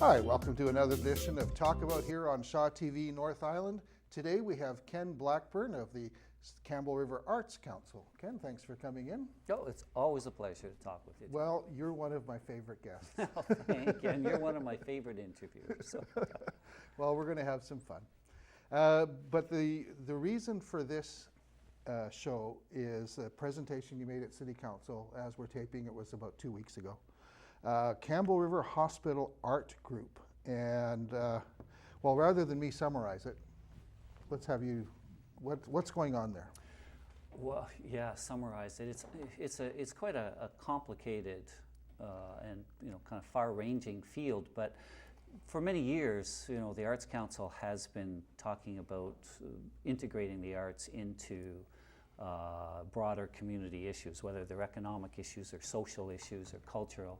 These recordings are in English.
Hi, welcome to another edition of Talk About here on Shaw TV North Island. Today we have Ken Blackburn of the Campbell River Arts Council. Ken, thanks for coming in. Oh, it's always a pleasure to talk with you. Well, you're one of my favorite guests. Oh, thank you, and you're one of my favorite interviewers. So. Well, we're going to have some fun. But the reason for this show is a presentation you made at City Council. As we're taping, it was about 2 weeks ago. Campbell River Hospital Art Group. And, well, rather than me summarize it, let's have you, what's going on there? Well, yeah, summarize it. It's quite a complicated and kind of far-ranging field, but for many years, the Arts Council has been talking about integrating the arts into broader community issues, whether they're economic issues or social issues or cultural.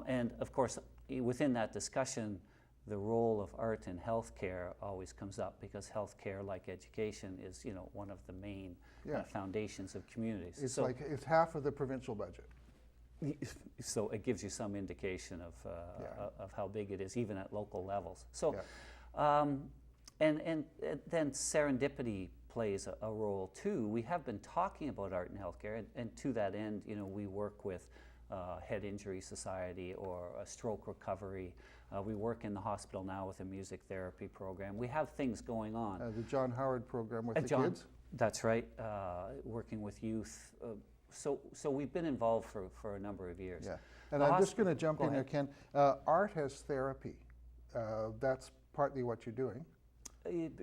And of course, within that discussion, the role of art in healthcare always comes up because healthcare, like education, is one of the main foundations of communities. It's it's half of the provincial budget. So it gives you some indication of how big it is, even at local levels. So, and then serendipity plays a role too. We have been talking about art in healthcare, and to that end, we work with Head Injury Society or a stroke recovery. We work in the hospital now with a music therapy program. We have things going on. The John Howard program with the kids? That's right, working with youth. So we've been involved for a number of years. Yeah, and I'm just going to jump in there, Ken. Art has therapy. That's partly what you're doing.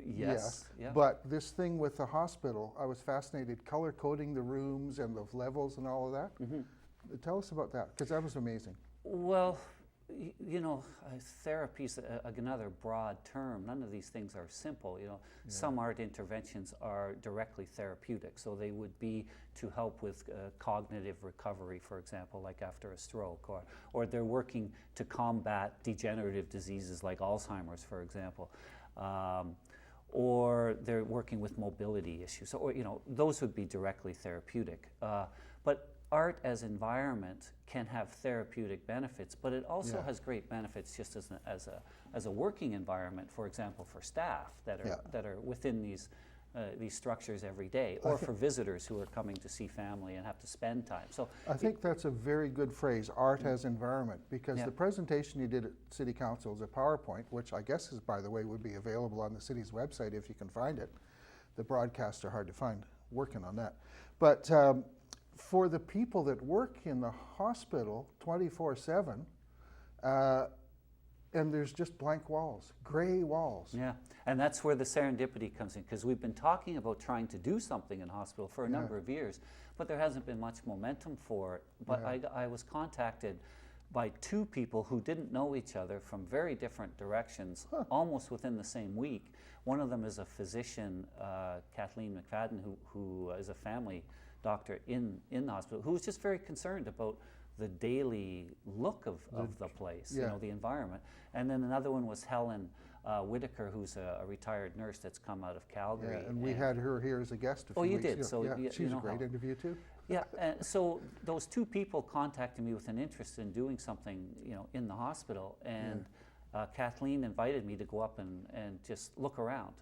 Yes. Yeah. But this thing with the hospital, I was fascinated, color coding the rooms and the levels and all of that. Mm-hmm. Tell us about that, because that was amazing. Well, therapy is another broad term. None of these things are simple. Some art interventions are directly therapeutic, so they would be to help with cognitive recovery, for example, like after a stroke, or they're working to combat degenerative diseases like Alzheimer's, for example. Or they're working with mobility issues. So, those would be directly therapeutic. But art as environment can have therapeutic benefits, but it also has great benefits just as a working environment, for example, for staff that are within these structures every day, or for visitors who are coming to see family and have to spend time. So I think that's a very good phrase, art as environment, because the presentation you did at City Council is a PowerPoint, which I guess is, by the way, would be available on the city's website if you can find it. The broadcasts are hard to find, working on that. But for the people that work in the hospital 24/7, and there's just blank walls, gray walls. Yeah, and that's where the serendipity comes in, because we've been talking about trying to do something in hospital for a number of years, but there hasn't been much momentum for it. But I was contacted by two people who didn't know each other from very different directions, almost within the same week. One of them is a physician, Kathleen McFadden, who is a family doctor in the hospital, who was just very concerned about the daily look of the place, the environment. And then another one was Helen Whitaker, who's a retired nurse that's come out of Calgary. Yeah, and we had her here as a guest a few weeks ago. Did? So she's a great interview too. Yeah, and so those two people contacted me with an interest in doing something, in the hospital, and Kathleen invited me to go up and just look around.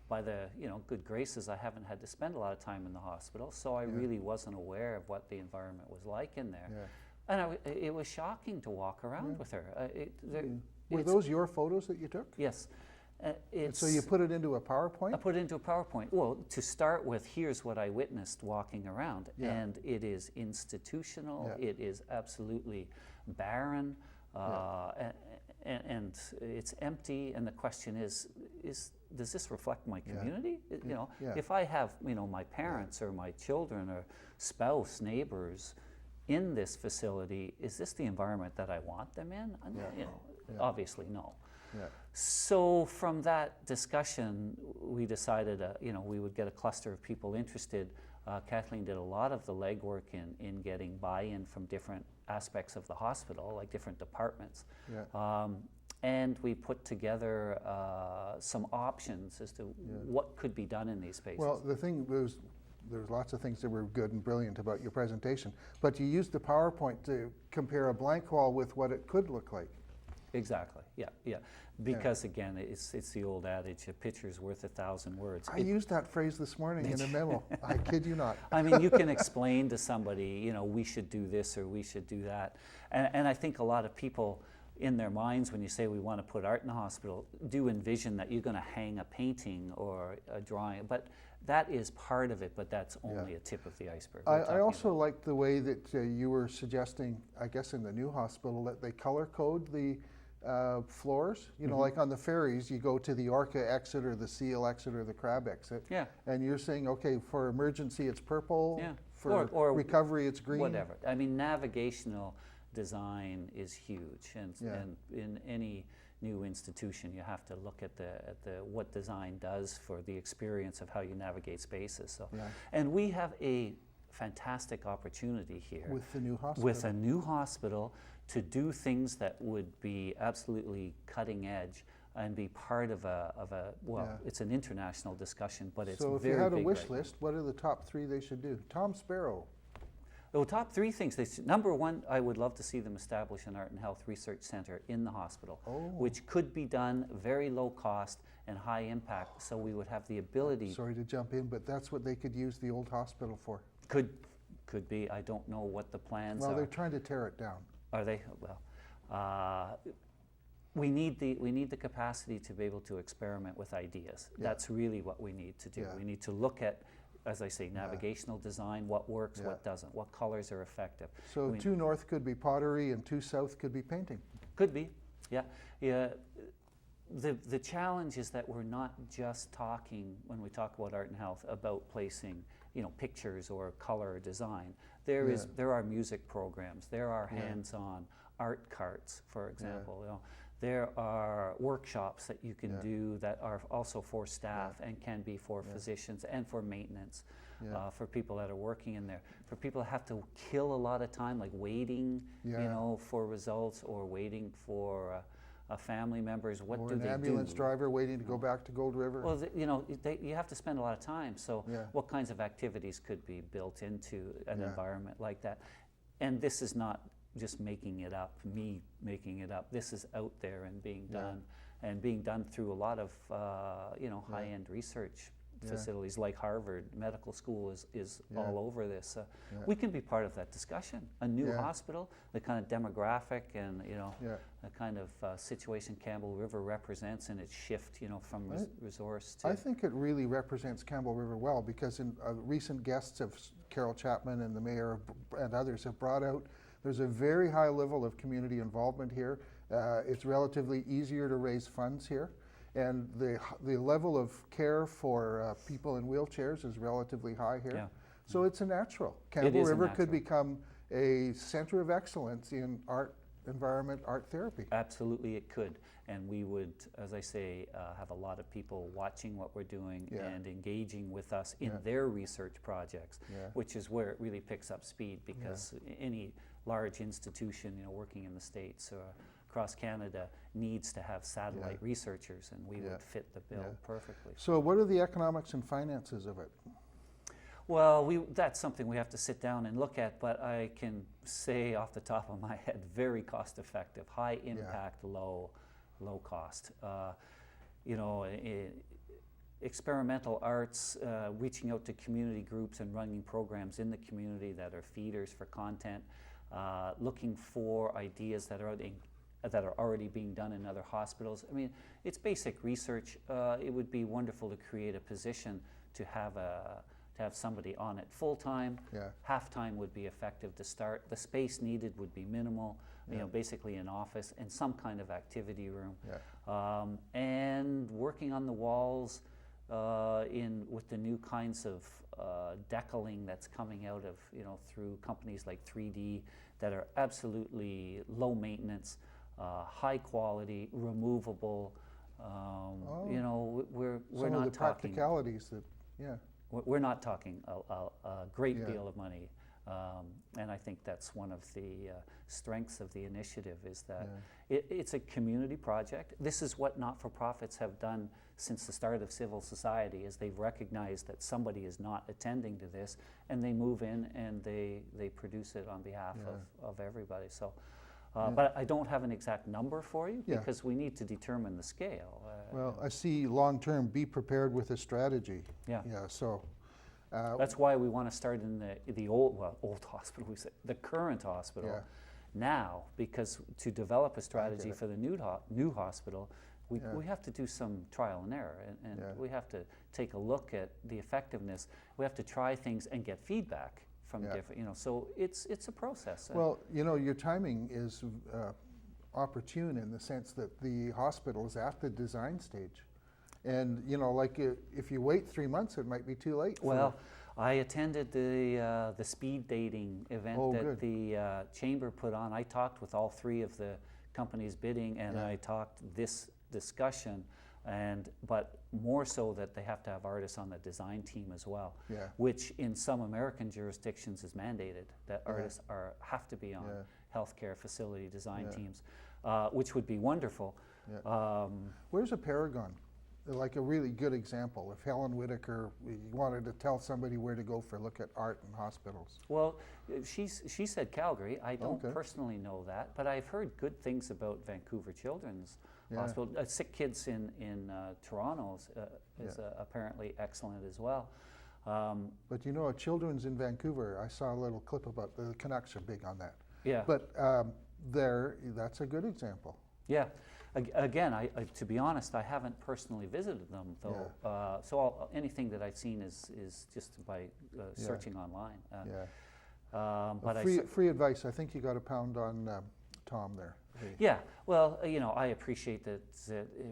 By the good graces, I haven't had to spend a lot of time in the hospital, so I really wasn't aware of what the environment was like in there. Yeah. And it was shocking to walk around with her. Were those your photos that you took? Yes. So you put it into a PowerPoint? I put it into a PowerPoint. Well, to start with, here's what I witnessed walking around. And it is institutional. It is absolutely barren. And it's empty. And the question is does this reflect my community? If I have my parents or my children or spouse, neighbors in this facility, is this the environment that I want them in? Obviously no. So from that discussion, we decided we would get a cluster of people interested. Kathleen did a lot of the legwork in getting buy-in from different aspects of the hospital, like different departments. And we put together some options as to what could be done in these spaces. Well, the thing was, there's lots of things that were good and brilliant about your presentation, but you used the PowerPoint to compare a blank wall with what it could look like. Exactly. Yeah. Yeah. Because again, it's the old adage: a picture's worth 1,000 words. I used that phrase this morning in a memo. I kid you not. I mean, you can explain to somebody, we should do this or we should do that, and I think a lot of people, in their minds, when you say we want to put art in the hospital, do envision that you're going to hang a painting or a drawing, but that is part of it, but that's only a tip of the iceberg. I also like the way that you were suggesting, I guess in the new hospital, that they color code the floors. Like on the ferries, you go to the Orca exit or the Seal exit or the Crab exit. Yeah. And you're saying, okay, for emergency it's purple, Yeah. for or recovery it's green. Whatever. I mean, navigational design is huge, and in any new institution, you have to look at the what design does for the experience of how you navigate spaces. So, and we have a fantastic opportunity here with the new hospital. With a new hospital to do things that would be absolutely cutting edge and be part of it's an international discussion, but it's so if very you had a big wish right list, what are the top 3 they should do? Tom Sparrow. The top 3 things. Number 1, I would love to see them establish an Art and Health Research Center in the hospital, which could be done very low cost and high impact, so we would have the ability. Sorry to jump in, but that's what they could use the old hospital for. Could be. I don't know what the plans are. Well, they're trying to tear it down. Are they? Well, we need the capacity to be able to experiment with ideas. That's really what we need to do. We need to look at, as I say, navigational design, what works, what doesn't, what colors are effective. So 2 north could be pottery and 2 south could be painting. Could be, yeah. The challenge is that we're not just talking, when we talk about art and health, about placing pictures or color or design. There are music programs, there are hands-on art carts, for example. There are workshops that you can do that are also for staff and can be for physicians and for maintenance, for people that are working in there. For people that have to kill a lot of time, like waiting, for results or waiting for family members. What or do they do? Or an ambulance driver waiting to go back to Gold River. Well, you have to spend a lot of time. So what kinds of activities could be built into an environment like that? And this is not just making it up, me making it up. This is out there and being done, and being done through a lot of high-end research facilities like Harvard Medical School is all over this. We can be part of that discussion. A new hospital, the kind of demographic and the kind of situation Campbell River represents, and its shift from resource to. I think it really represents Campbell River well, because in recent guests of Carol Chapman and the mayor and others have brought out. There's a very high level of community involvement here. It's relatively easier to raise funds here. And the level of care for people in wheelchairs is relatively high here. Yeah. So it's a natural. Campbell River could become a center of excellence in art, environment, art therapy. Absolutely it could. And we would, as I say, have a lot of people watching what we're doing and engaging with us in their research projects, which is where it really picks up speed, because any large institution working in the States or across Canada needs to have satellite researchers, and we would fit the bill perfectly. So what are the economics and finances of it? Well, that's something we have to sit down and look at, but I can say off the top of my head, very cost effective, high impact, low cost. Experimental arts, reaching out to community groups and running programs in the community that are feeders for content, looking for ideas that are already being done in other hospitals. I mean, it's basic research. It would be wonderful to create a position to have somebody on it full time. Half-time would be effective to start. The space needed would be minimal. Basically an office and some kind of activity room. And working on the walls with the new kinds of decaling that's coming out of through companies like 3D that are absolutely low maintenance, high quality, removable. We're some not of the talking practicalities that we're not talking a great deal of money. And I think that's one of the strengths of the initiative, is that it's a community project. This is what not-for-profits have done since the start of civil society, is they've recognized that somebody is not attending to this, and they move in and they produce it on behalf of everybody. So But I don't have an exact number for you Yeah. because we need to determine the scale. Well, I see long-term, be prepared with a strategy. Yeah. Yeah, so. That's why we want to start in the old hospital, we say, the current hospital Yeah. now, because to develop a strategy it. for the new hospital, we have to do some trial and error, and Yeah. we have to take a look at the effectiveness. We have to try things and get feedback from different, so it's a process. Well, your timing is opportune in the sense that the hospital is at the design stage. And, like if you wait 3 months, it might be too late. Well, I attended the speed dating event that good. the chamber put on. I talked with all 3 of the companies bidding, and I talked this discussion, but more so that they have to have artists on the design team as well, Yeah. which in some American jurisdictions is mandated that artists have to be on healthcare facility design teams, which would be wonderful. Yeah. Where's a Paragon? Like a really good example. If Helen Whitaker wanted to tell somebody where to go for a look at art in hospitals. Well, she said Calgary. I don't Okay. personally know that, but I've heard good things about Vancouver Children's Hospital. Sick Kids in Toronto is apparently excellent as well. But a Children's in Vancouver, I saw a little clip about the Canucks are big on that. Yeah. But that's a good example. Yeah. Again, to be honest, I haven't personally visited them though. Yeah. So anything that I've seen is just by searching online. But free advice. I think you got a pound on Tom there. Yeah. Well, I appreciate that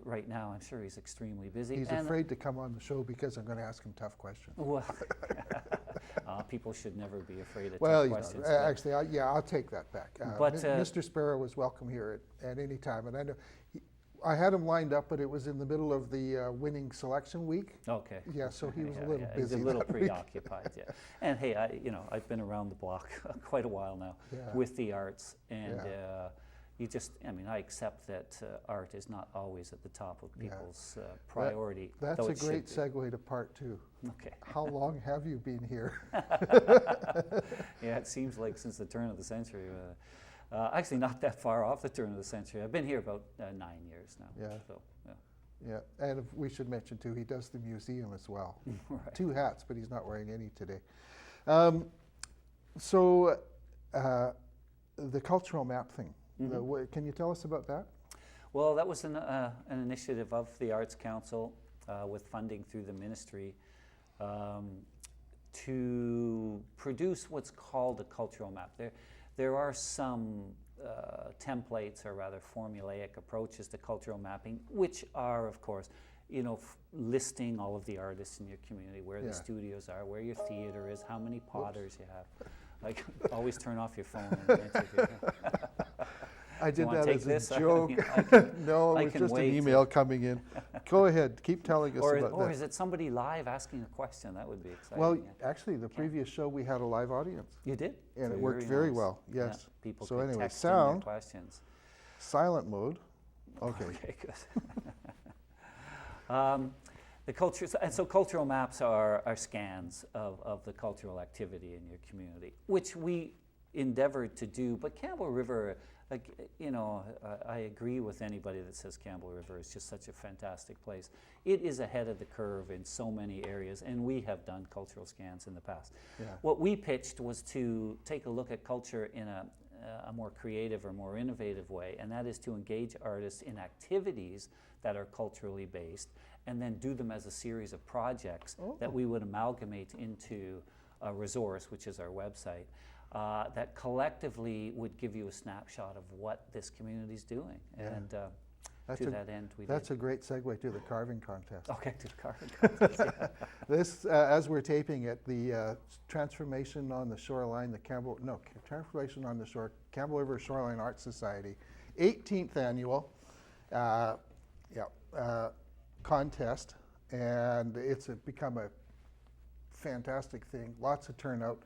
right now. I'm sure he's extremely busy. He's afraid to come on the show because I'm going to ask him tough questions. Well, people should never be afraid of well, tough questions. Actually, I'll take that back. But Mr. Sparrow was welcome here at any time, and I know I had him lined up, but it was in the middle of the winning selection week. Okay. Yeah, so he was a little busy. He's a little that week. preoccupied. Yeah. And hey, I've been around the block quite a while now with the arts, and I accept that art is not always at the top of people's priority. That's a great segue to part 2. Okay. How long have you been here? Yeah, it seems like since the turn of the century. Actually, not that far off the turn of the century. I've been here about 9 years now. Yeah. So, yeah, and we should mention too, he does the museum as well. Right. 2 hats, but he's not wearing any today. So the cultural map thing, can you tell us about that? Well, that was an initiative of the Arts Council with funding through the ministry to produce what's called a cultural map. There are some templates, or rather formulaic approaches to cultural mapping, which are, of course, listing all of the artists in your community, where the studios are, where your theater is, how many potters you have. Like, always turn off your phone and interview. I did that as a joke. No, it was just an wait email coming in. Go ahead, keep telling us about that. Or is it somebody live asking a question? That would be exciting. Well, actually, the previous show we had a live audience. You did? And it worked very well, yes. Yeah, people so could anyway, text in their sound, questions. silent mode. Okay. Okay, good. The culture, and so cultural maps are scans of the cultural activity in your community, which we endeavored to do. But Campbell River, I agree with anybody that says Campbell River is just such a fantastic place. It is ahead of the curve in so many areas, and we have done cultural scans in the past. Yeah. What we pitched was to take a look at culture in a more creative or more innovative way, and that is to engage artists in activities that are culturally based, and then do them as a series of projects that we would amalgamate into a resource, which is our website, that collectively would give you a snapshot of what this community is doing. Yeah. And to that end, we That's did. a great segue to the carving contest. Okay, to the carving contest, yeah. This, as we're taping it, the Transformation on the Shoreline, Transformation on the Shore, Campbell River Shoreline Art Society, 18th annual contest, and it's become a fantastic thing. Lots of turnout,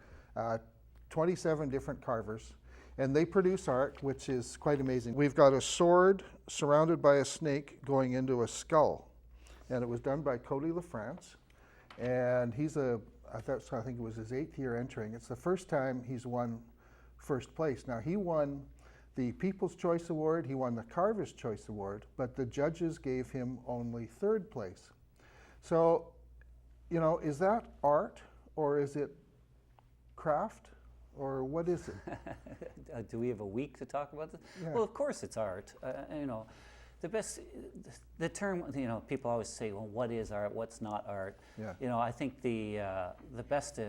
27 different carvers, and they produce art, which is quite amazing. We've got a sword surrounded by a snake going into a skull, and it was done by Cody LaFrance, and I think it was his 8th year entering. It's the first time he's won first place. Now, he won the People's Choice Award, he won the Carver's Choice Award, but the judges gave him only 3rd place. So, you know, is that art or is it craft or what is it? Do we have a week to talk about this? Yeah. Well, of course it's art. You know, the term, you know, people always say, well, what is art? What's not art? Yeah. You know, I think the best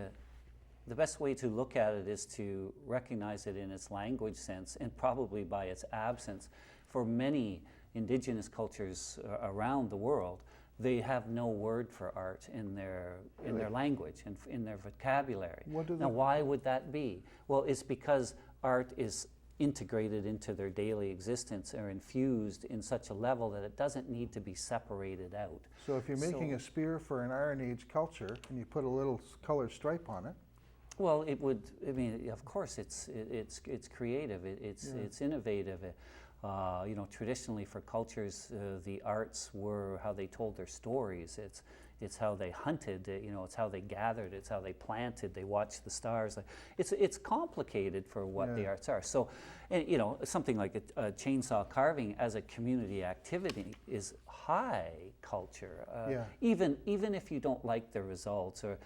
way to look at it is to recognize it in its language sense and probably by its absence. For many indigenous cultures around the world, they have no word for art in their language and in their vocabulary. Now, why would that be? Well, it's because art is integrated into their daily existence or infused in such a level that it doesn't need to be separated out. So if you're making a spear for an Iron Age culture and you put a little colored stripe on it, well, it would. I mean, of course, it's creative. It's innovative. You know, traditionally for cultures, the arts were how they told their stories. It's how they hunted. You know, it's how they gathered. It's how they planted. They watched the stars. It's complicated for what the arts are. So, and, you know, something like a chainsaw carving as a community activity is high culture. Even if you don't like the results, or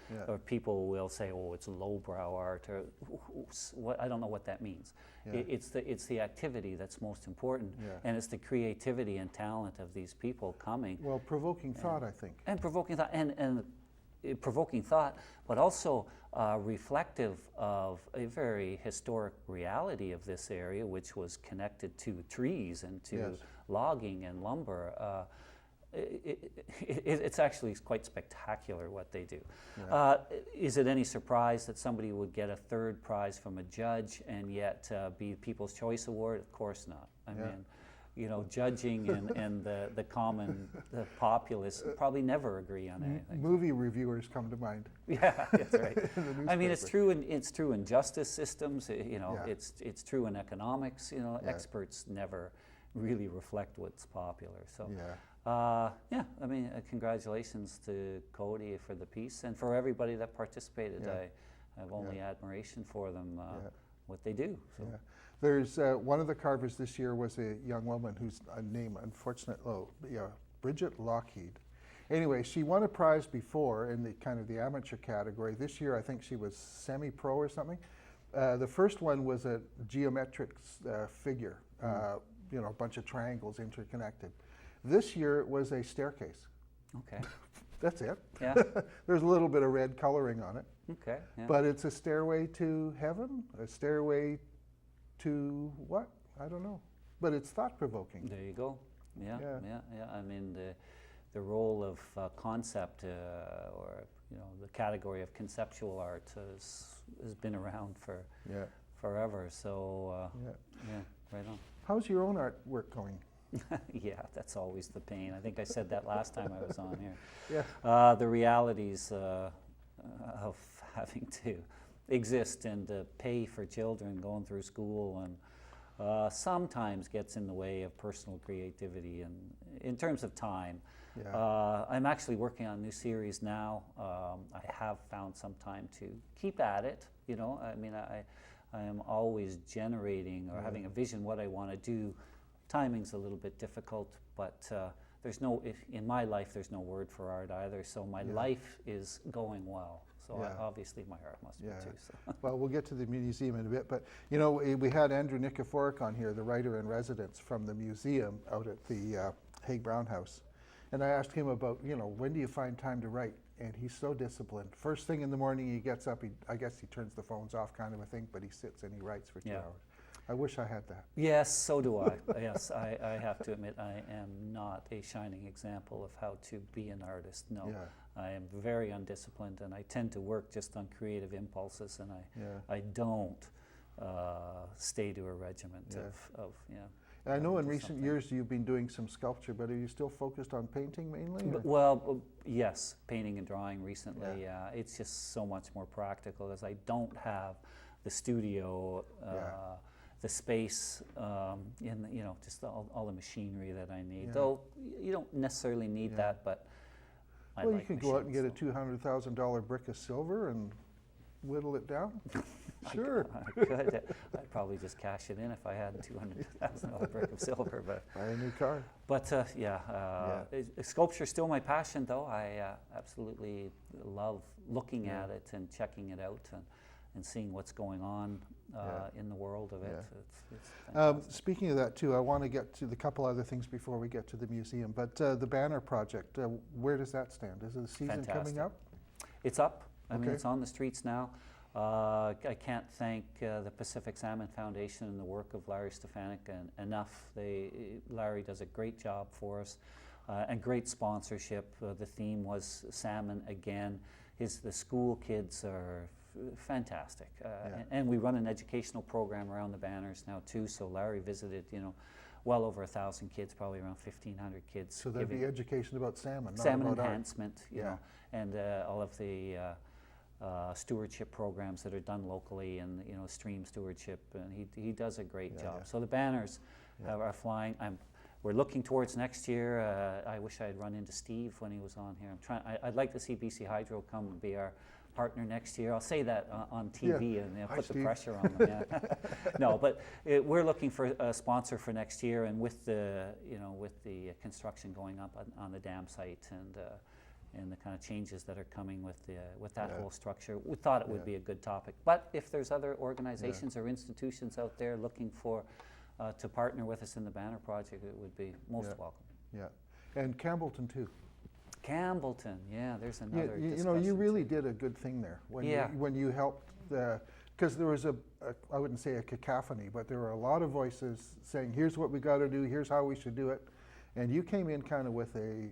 people will say, oh, it's lowbrow art, or what, I don't know what that means. It's the activity that's most important, and it's the creativity and talent of these people coming. Well, provoking thought, I think. And provoking thought, and provoking thought, but also reflective of a very historic reality of this area, which was connected to trees and to logging and lumber. It's actually quite spectacular what they do. Is it any surprise that somebody would get a 3rd prize from a judge and yet be People's Choice Award? Of course not. I mean, you know, judging and the common populace probably never agree on anything. Movie reviewers come to mind. Yeah, that's right. I mean, it's true in justice systems. You know, it's true in economics. You know, experts never really reflect what's popular. So. I mean, congratulations to Cody for the piece and for everybody that participated. I have only admiration for them, what they do. So. There's one of the carvers this year was a young woman whose name, unfortunately, Bridget Lockheed. Anyway, she won a prize before in the kind of the amateur category. This year, I think she was semi-pro or something. The first one was a geometric figure, you know, a bunch of triangles interconnected. This year it was a staircase. Okay. That's it. Yeah. There's a little bit of red coloring on it. Okay. Yeah. But it's a stairway to heaven, a stairway to what? I don't know. But it's thought-provoking. There you go. Yeah. I mean, the role of concept, or you know, the category of conceptual art has been around for forever. So right on. How's your own artwork going? Yeah, that's always the pain. I think I said that last time I was on here. Yeah. The realities of having to exist and pay for children going through school, and sometimes gets in the way of personal creativity and in terms of time. I'm actually working on a new series now. I have found some time to keep at it. You know, I mean, I am always generating or having a vision what I want to do. Timing's a little bit difficult, but there's no, in my life, there's no word for art either. So my life is going well. So obviously my art must be too. So. Well, we'll get to the museum in a bit, but you know, we had Andrew Nikiforuk on here, the writer in residence from the museum out at the Haig Brown House. And I asked him about, you know, when do you find time to write? And he's so disciplined. First thing in the morning he gets up, I guess he turns the phones off kind of a thing, but he sits and he writes for 2 hours. I wish I had that. Yes, so do I. Yes, I have to admit I am not a shining example of how to be an artist. No, I am very undisciplined, and I tend to work just on creative impulses, and I don't stay to a regiment of I know in recent years you've been doing some sculpture, but are you still focused on painting mainly? Well, yes, painting and drawing recently. It's just so much more practical, as I don't have the studio. The space, in you know, just all the machinery that I need. Though you don't necessarily need that, but you can go out and get a $200,000 brick of silver and whittle it down. Sure. I could. I'd probably just cash it in if I had $200,000 brick of silver. But buy a new car. But sculpture's still my passion, though. I absolutely love looking at it and checking it out and seeing what's going on in the world of it. It's speaking of that too, I want to get to the couple other things before we get to the museum. But the banner project, where does that stand? Is the season coming up? It's up. I mean, it's on the streets now. I can't thank the Pacific Salmon Foundation and the work of Larry Stefanik enough. Larry does a great job for us and great sponsorship. The theme was salmon again. The school kids are fantastic. And we run an educational program around the banners now too. So Larry visited, well over 1,000 kids, probably around 1,500 kids. So there'd be education about salmon, salmon not about enhancement, you know, and all of the stewardship programs that are done locally, and stream stewardship, and he does a great job. So the banners are flying. We're looking towards next year. I wish I had run into Steve when he was on here. I'd like to see BC Hydro come and be our partner next year. I'll say that on TV and put the pressure on them. No, but we're looking for a sponsor for next year, and with the construction going up on the dam site and the kind of changes that are coming with that whole structure, we thought it would be a good topic. But if there's other organizations or institutions out there looking for to partner with us in the banner project, it would be most welcome. Yeah, and Campbellton too. Campbellton, there's another. You really did a good thing there when you helped because there was I wouldn't say a cacophony, but there were a lot of voices saying, here's what we got to do, here's how we should do it, and you came in kind of with a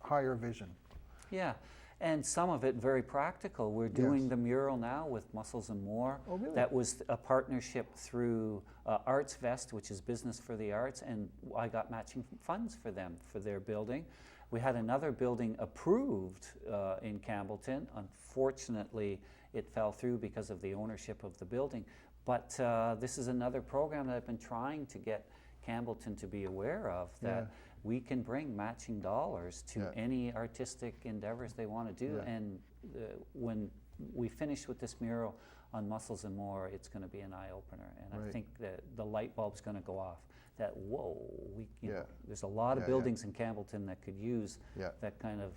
higher vision. Yeah, and some of it very practical. We're doing the mural now with Muscles and More. Oh, really? That was a partnership through Arts Vest, which is Business for the Arts, and I got matching funds for them for their building. We had another building approved in Campbellton. Unfortunately, it fell through because of the ownership of the building. But this is another program that I've been trying to get Campbellton to be aware of, that we can bring matching dollars to any artistic endeavors they want to do. And when we finish with this mural on Muscles and More, it's going to be an eye-opener. And I think that the light bulb's going to go off. That there's a lot of buildings in Campbellton that could use that kind of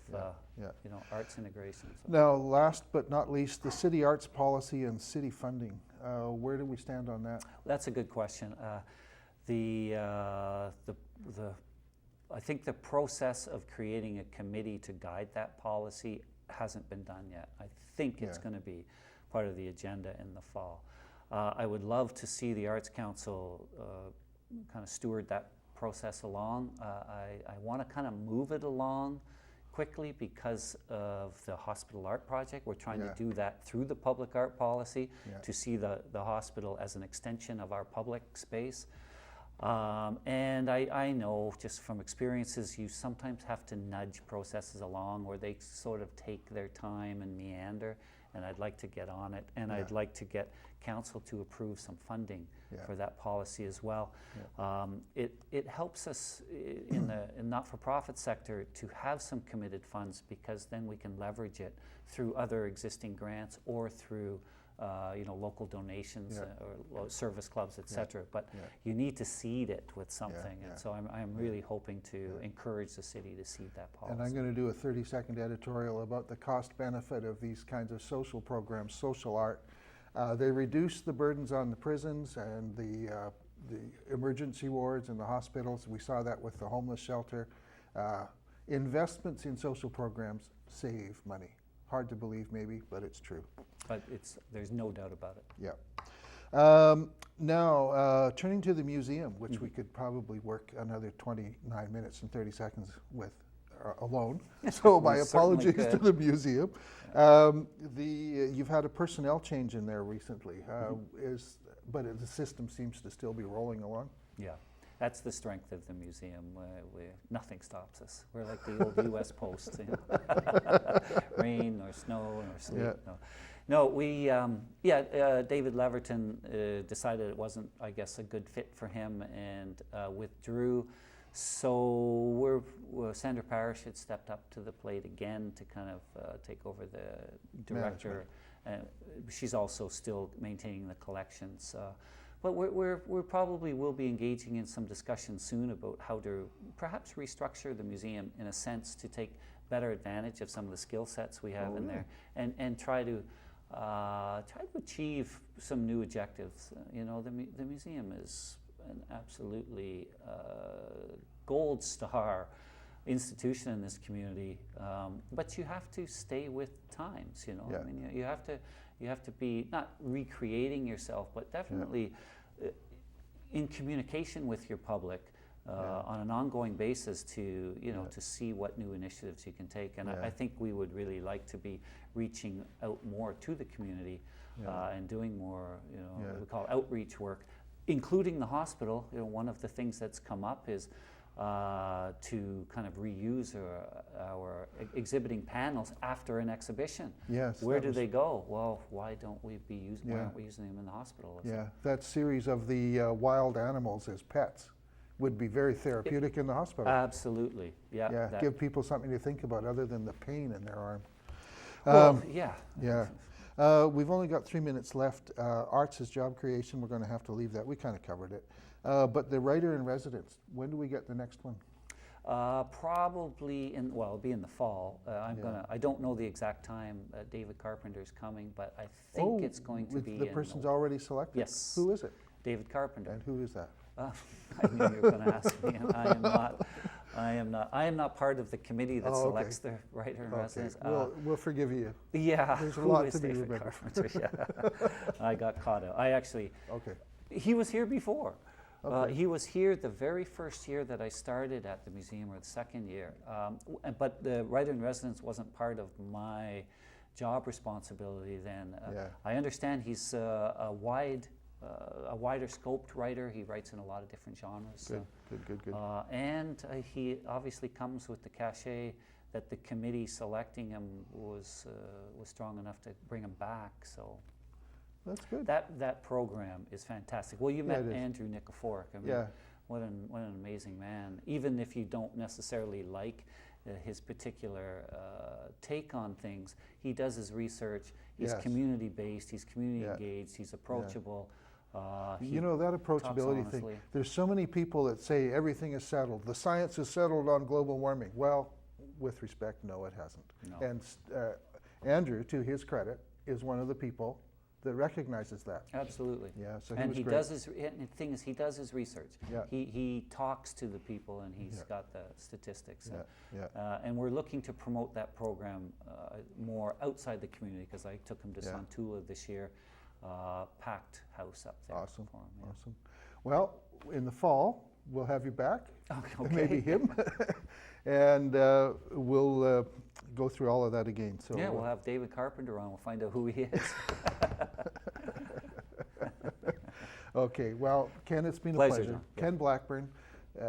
arts integration. So. Now, last but not least, the city arts policy and city funding. Where do we stand on that? That's a good question. I think the process of creating a committee to guide that policy hasn't been done yet. I think it's going to be part of the agenda in the fall. I would love to see the Arts Council kind of steward that process along. I want to kind of move it along quickly because of the hospital art project. We're trying to do that through the public art policy to see the hospital as an extension of our public space. And I know just from experiences, you sometimes have to nudge processes along where they sort of take their time and meander, and I'd like to get on it, and I'd like to get council to approve some funding for that policy as well. It helps us in the not-for-profit sector to have some committed funds, because then we can leverage it through other existing grants or through local donations or service clubs, etc. But you need to seed it with something, and so I'm really hoping to encourage the city to seed that policy. And I'm going to do a 30-second editorial about the cost-benefit of these kinds of social programs, social art. They reduce the burdens on the prisons and the emergency wards and the hospitals. We saw that with the homeless shelter. Investments in social programs save money. Hard to believe maybe, but it's true. But there's no doubt about it. Yeah. Now, turning to the museum, which we could probably work another 29 minutes and 30 seconds with alone. So my apologies to the museum. You've had a personnel change in there recently, but the system seems to still be rolling along. Yeah. That's the strength of the museum. Nothing stops us. We're like the old U.S. Post, rain or snow or sleet. No, David Leverton decided it wasn't, I guess, a good fit for him and withdrew. So Sandra Parrish had stepped up to the plate again to kind of take over the director she's also still maintaining the collections. But we're probably will be engaging in some discussion soon about how to perhaps restructure the museum in a sense to take better advantage of some of the skill sets we have in there, and try to achieve some new objectives. You know, the museum is an absolutely gold star institution in this community, but you have to stay with times. You know, I mean, you have to be not recreating yourself, but definitely in communication with your public on an ongoing basis to to see what new initiatives you can take. And I think we would really like to be reaching out more to the community and doing more what we call outreach work, including the hospital. You know, one of the things that's come up is to kind of reuse our exhibiting panels after an exhibition. Yes. Where do they go? Well, why don't we be using? Why aren't we using them in the hospital? Yeah, that series of the wild animals as pets would be very therapeutic in the hospital. Absolutely. Yeah. Yeah. Give people something to think about other than the pain in their arm. Well, yeah. Yeah. We've only got 3 minutes left. Arts is job creation. We're going to have to leave that. We kind of covered it. But the writer in residence, when do we get the next one? Probably it'll be in the fall. I don't know the exact time David Carpenter's coming, but I think it's going to be the person's already selected? Yes. Who is it? David Carpenter. And who is that? I knew you were going to ask me, and I am not part of the committee that selects the writer in residence. We'll forgive you. Yeah. There's a lot to be remembered. Carpenter? Yeah. I got caught out. He was here before. Okay. He was here the very first year that I started at the museum, or the second year. But the writer in residence wasn't part of my job responsibility then. I understand he's a wider scoped writer. He writes in a lot of different genres. Good. And he obviously comes with the cachet that the committee selecting him was strong enough to bring him back. So. That's good. That program is fantastic. Well, you met Andrew Nikiforuk. I mean, what an amazing man. Even if you don't necessarily like his particular take on things, he does his research. He's community based. He's community engaged. He's approachable. That approachability thing. There's so many people that say everything is settled. The science is settled on global warming. Well, with respect, no, it hasn't. No. And Andrew, to his credit, is one of the people that recognizes that. Absolutely. Yeah, so and he does his thing is he does his research. Yeah. He talks to the people, and he's got the statistics. Yeah. And we're looking to promote that program more outside the community, because I took him to Santula this year, packed house up there. Awesome. For him, Awesome. Well, in the fall we'll have you back. Okay. Maybe him. And we'll go through all of that again. So we'll have David Carpenter on. We'll find out who he is. Okay, well, Ken, it's been a pleasure. Ken Blackburn,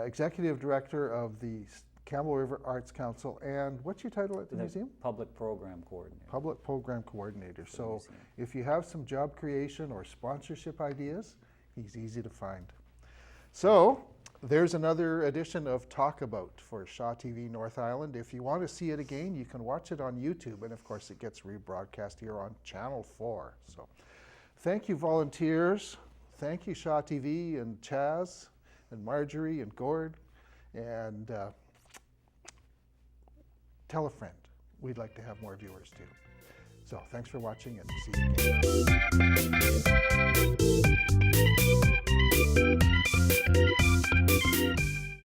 Executive Director of the Campbell River Arts Council, and what's your title at the museum? Public Program Coordinator. Public Program Coordinator. So if you have some job creation or sponsorship ideas, he's easy to find. So there's another edition of Talk About for Shaw TV North Island. If you want to see it again, you can watch it on YouTube, and of course it gets rebroadcast here on Channel 4. So thank you, volunteers. Thank you, Shaw TV and Chaz and Marjorie and Gord, and tell a friend. We'd like to have more viewers too. So thanks for watching, and see you again.